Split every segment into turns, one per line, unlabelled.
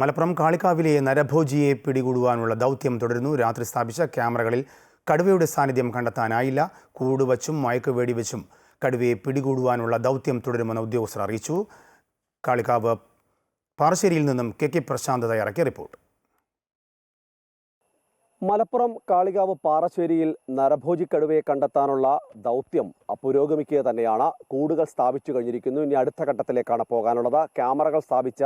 മലപ്പുറം കാളികാവിലെ നരഭോജിയെ പിടികൂടുവാനുള്ള ദൗത്യം തുടരുന്നു. രാത്രി സ്ഥാപിച്ച ക്യാമറകളിൽ കടുവയുടെ സാന്നിധ്യം കണ്ടെത്താനായില്ല. കൂടുവച്ചും മയക്കുവെടിവെച്ചും കടുവയെ പിടികൂടുവാനുള്ള ദൗത്യം തുടരുമെന്ന് ഉദ്യോഗസ്ഥർ അറിയിച്ചു. കാളികാവ് പാറശ്ശേരിയിൽ നിന്നും കെ പ്രശാന്ത് തയ്യാറാക്കിയ റിപ്പോർട്ട്.
മലപ്പുറം കാളികാവ് പാറശ്ശേരിയിൽ നരഭോജി കടുവയെ കണ്ടെത്താനുള്ള ദൗത്യം പുരോഗമിക്കുക തന്നെയാണ്. കൂടുകൾ സ്ഥാപിച്ചു കഴിഞ്ഞിരിക്കുന്നു. ഇനി അടുത്ത ഘട്ടത്തിലേക്കാണ് പോകാനുള്ളത്. ക്യാമറകൾ സ്ഥാപിച്ച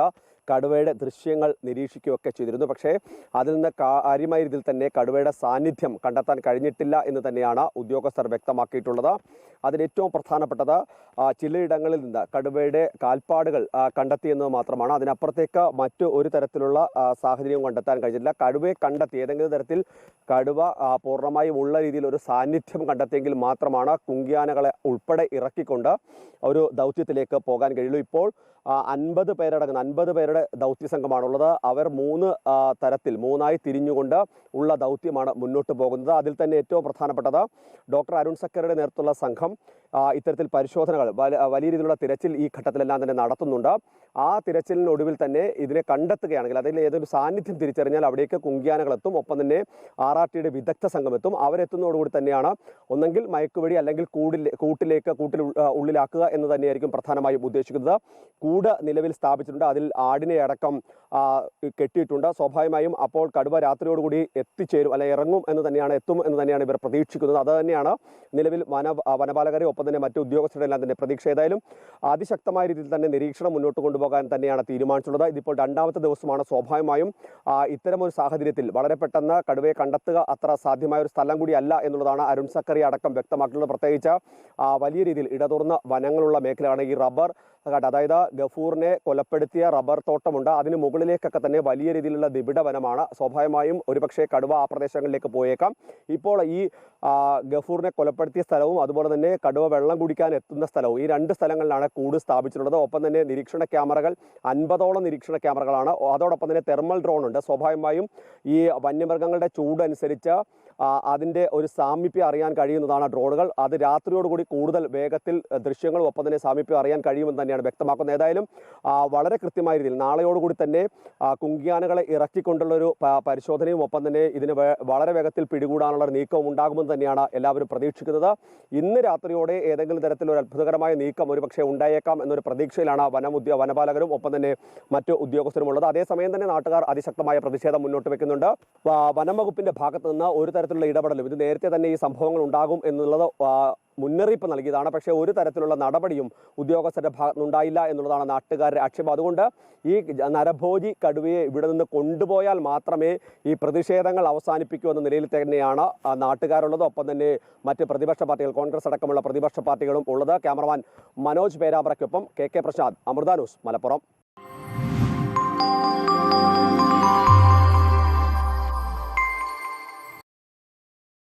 കടുവയുടെ ദൃശ്യങ്ങൾ നിരീക്ഷിക്കുകയൊക്കെ ചെയ്തിരുന്നു. പക്ഷേ അതിൽ നിന്ന് കാര്യമായ രീതിയിൽ തന്നെ കടുവയുടെ സാന്നിധ്യം കണ്ടെത്താൻ കഴിഞ്ഞിട്ടില്ല എന്ന് തന്നെയാണ് ഉദ്യോഗസ്ഥർ വ്യക്തമാക്കിയിട്ടുള്ളത്. അതിലേറ്റവും പ്രധാനപ്പെട്ടത് ചിലയിടങ്ങളിൽ നിന്ന് കടുവയുടെ കാൽപ്പാടുകൾ കണ്ടെത്തിയെന്നത് മാത്രമാണ്. അതിനപ്പുറത്തേക്ക് മറ്റു ഒരു തരത്തിലുള്ള സാഹചര്യവും കണ്ടെത്താൻ കഴിഞ്ഞില്ല. കടുവയെ കണ്ടെത്തി ഏതെങ്കിലും തരത്തിൽ കടുവ പൂർണ്ണമായും ഉള്ള രീതിയിൽ ഒരു സാന്നിധ്യം കണ്ടെത്തിയെങ്കിൽ മാത്രമാണ് കുങ്കിയാനകളെ ഉൾപ്പെടെ ഇറക്കിക്കൊണ്ട് ഒരു ദൗത്യത്തിലേക്ക് പോകാൻ കഴിയുള്ളൂ. ഇപ്പോൾ 50 പേരുടെ ദൗത്യ സംഘമാണുള്ളത്. അവർ മൂന്നായി തിരിഞ്ഞുകൊണ്ട് ഉള്ള ദൗത്യമാണ് മുന്നോട്ട് പോകുന്നത്. അതിൽ തന്നെ ഏറ്റവും പ്രധാനപ്പെട്ടത് ഡോക്ടർ അരുൺ സക്കറിയുടെ നേതൃത്വത്തിലുള്ള സംഘം ഇത്തരത്തിൽ പരിശോധനകൾ വലിയ രീതിയിലുള്ള തിരച്ചിൽ ഈ ഘട്ടത്തിലെല്ലാം തന്നെ നടത്തുന്നുണ്ട്. ആ തിരച്ചിലിനൊടുവിൽ തന്നെ ഇതിനെ കണ്ടെത്തുകയാണെങ്കിൽ അതിൽ ഏതൊരു സാന്നിധ്യം തിരിച്ചറിഞ്ഞാൽ അവിടേക്ക് കുങ്കിയാനകളെത്തും. ഒപ്പം തന്നെ RRTയുടെ വിദഗ്ധ സംഘം എത്തും. അവരെത്തുന്നതോടുകൂടി തന്നെയാണ് ഒന്നെങ്കിൽ മയക്കുവെടി അല്ലെങ്കിൽ കൂട്ടിൽ ഉള്ളിലാക്കുക എന്ന് തന്നെയായിരിക്കും പ്രധാനമായും ഉദ്ദേശിക്കുന്നത്. കൂട് നിലവിൽ സ്ഥാപിച്ചിട്ടുണ്ട്. അതിൽ ആടിനെ അടക്കം കെട്ടിയിട്ടുണ്ട്. സ്വാഭാവികമായും അപ്പോൾ കടുവ രാത്രിയോടുകൂടി എത്തിച്ചേരും ഇറങ്ങും എന്ന് തന്നെയാണ് ഇവർ പ്രതീക്ഷിക്കുന്നത്. അത് തന്നെയാണ് നിലവിൽ വനപാലകരെ ഒപ്പം തന്നെ മറ്റു ഉദ്യോഗസ്ഥരുടെ എല്ലാം തന്നെ പ്രതീക്ഷ. ഏതായാലും അതിശക്തമായ രീതിയിൽ തന്നെ നിരീക്ഷണം മുന്നോട്ട് കൊണ്ടുപോകാൻ തന്നെയാണ് തീരുമാനിച്ചിട്ടുള്ളത്. ഇതിപ്പോൾ 2ാമത്തെ ദിവസമാണ്. സ്വാഭാവികമായും ഇത്തരമൊരു സാഹചര്യത്തിൽ വളരെ പെട്ടെന്ന് കടുവയെ കണ്ടെത്തുക അത്ര സാധ്യമായ ഒരു സ്ഥലം കൂടിയല്ല എന്നുള്ളതാണ് അരുൺ സക്കറി അടക്കം വ്യക്തമാക്കുന്നത്. പ്രത്യേകിച്ച് വലിയ രീതിയിൽ ഇടതുറന്ന വനങ്ങളുള്ള മേഖലയാണ് ഈ റബ്ബർ കാട്. അതായത് ഗഫൂറിനെ കൊലപ്പെടുത്തിയ റബ്ബർ തോട്ടമുണ്ട്. അതിന് മുകളിലേക്കൊക്കെ തന്നെ വലിയ രീതിയിലുള്ള നിബിഡ വനമാണ്. സ്വാഭാവികമായും ഒരുപക്ഷെ കടുവ ആ പ്രദേശങ്ങളിലേക്ക് പോയേക്കാം. ഇപ്പോൾ ഈ ഗഫൂറിനെ കൊലപ്പെടുത്തിയ സ്ഥലവും അതുപോലെ തന്നെ കടുവ വെള്ളം കുടിക്കാൻ എത്തുന്ന സ്ഥലവും ഈ 2 സ്ഥലങ്ങളിലാണ് കൂട് സ്ഥാപിച്ചിട്ടുള്ളത്. ഒപ്പം തന്നെ നിരീക്ഷണ ക്യാമറകൾ 50ഓളം നിരീക്ഷണ ക്യാമറകളാണ്. അതോടൊപ്പം തന്നെ തെർമൽ ഡ്രോൺ ഉണ്ട്. സ്വാഭാവികമായും ഈ വന്യമൃഗങ്ങളുടെ ചൂടനുസരിച്ച് അതിൻ്റെ ഒരു സാമീപ്യം അറിയാൻ കഴിയുന്നതാണ് ഡ്രോണുകൾ. അത് രാത്രിയോടുകൂടി കൂടുതൽ വേഗത്തിൽ ദൃശ്യങ്ങളും ഒപ്പം തന്നെ സാമീപ്യം അറിയാൻ കഴിയുമെന്ന് തന്നെയാണ് വ്യക്തമാക്കുന്നത്. ഏതായാലും വളരെ കൃത്യമായ രീതിയിൽ നാളെയോടുകൂടി തന്നെ കുങ്കിയാനകളെ ഇറക്കിക്കൊണ്ടുള്ളൊരു പരിശോധനയും ഒപ്പം തന്നെ ഇതിന് വളരെ വേഗത്തിൽ പിടികൂടാനുള്ള നീക്കവും ഉണ്ടാകുമെന്ന് തന്നെയാണ് എല്ലാവരും പ്രതീക്ഷിക്കുന്നത്. ഇന്ന് രാത്രിയോടെ ഏതെങ്കിലും തരത്തിലൊരു അത്ഭുതകരമായ നീക്കം ഒരുപക്ഷെ ഉണ്ടായേക്കാം എന്നൊരു പ്രതീക്ഷയിലാണ് വനപാലകരും ഒപ്പം തന്നെ മറ്റു ഉദ്യോഗസ്ഥരും ഉള്ളത്. അതേസമയം തന്നെ നാട്ടുകാർ അതിശക്തമായ പ്രതിഷേധം മുന്നോട്ട് വെക്കുന്നുണ്ട്. വനം വകുപ്പിന്റെ ഭാഗത്ത് നിന്ന് ഒരു തരത്തിലുള്ള ഇടപെടലും ഇത് നേരത്തെ തന്നെ ഈ സംഭവങ്ങൾ ഉണ്ടാകും എന്നുള്ളത് മുന്നറിയിപ്പ് നൽകിയതാണ്. പക്ഷേ ഒരു തരത്തിലുള്ള നടപടിയും ഉദ്യോഗസ്ഥരുടെ ഭാഗത്തുനിന്നുണ്ടായില്ല എന്നുള്ളതാണ് നാട്ടുകാരുടെ ആക്ഷേപം. അതുകൊണ്ട് ഈ നരഭോജി കടുവയെ ഇവിടെ നിന്ന് കൊണ്ടുപോയാൽ മാത്രമേ ഈ പ്രതിഷേധങ്ങൾ അവസാനിപ്പിക്കൂ എന്ന നിലയിൽ തന്നെയാണ് നാട്ടുകാരുള്ളത്. ഒപ്പം തന്നെ മറ്റ് പ്രതിപക്ഷ പാർട്ടികൾ കോൺഗ്രസ് അടക്കമുള്ള പ്രതിപക്ഷ പാർട്ടികളും ഉള്ളത്. ക്യാമറമാൻ മനോജ് പേരാമ്പ്രയ്ക്കൊപ്പം കെ പ്രശാന്ത്, അമൃത ന്യൂസ്, മലപ്പുറം.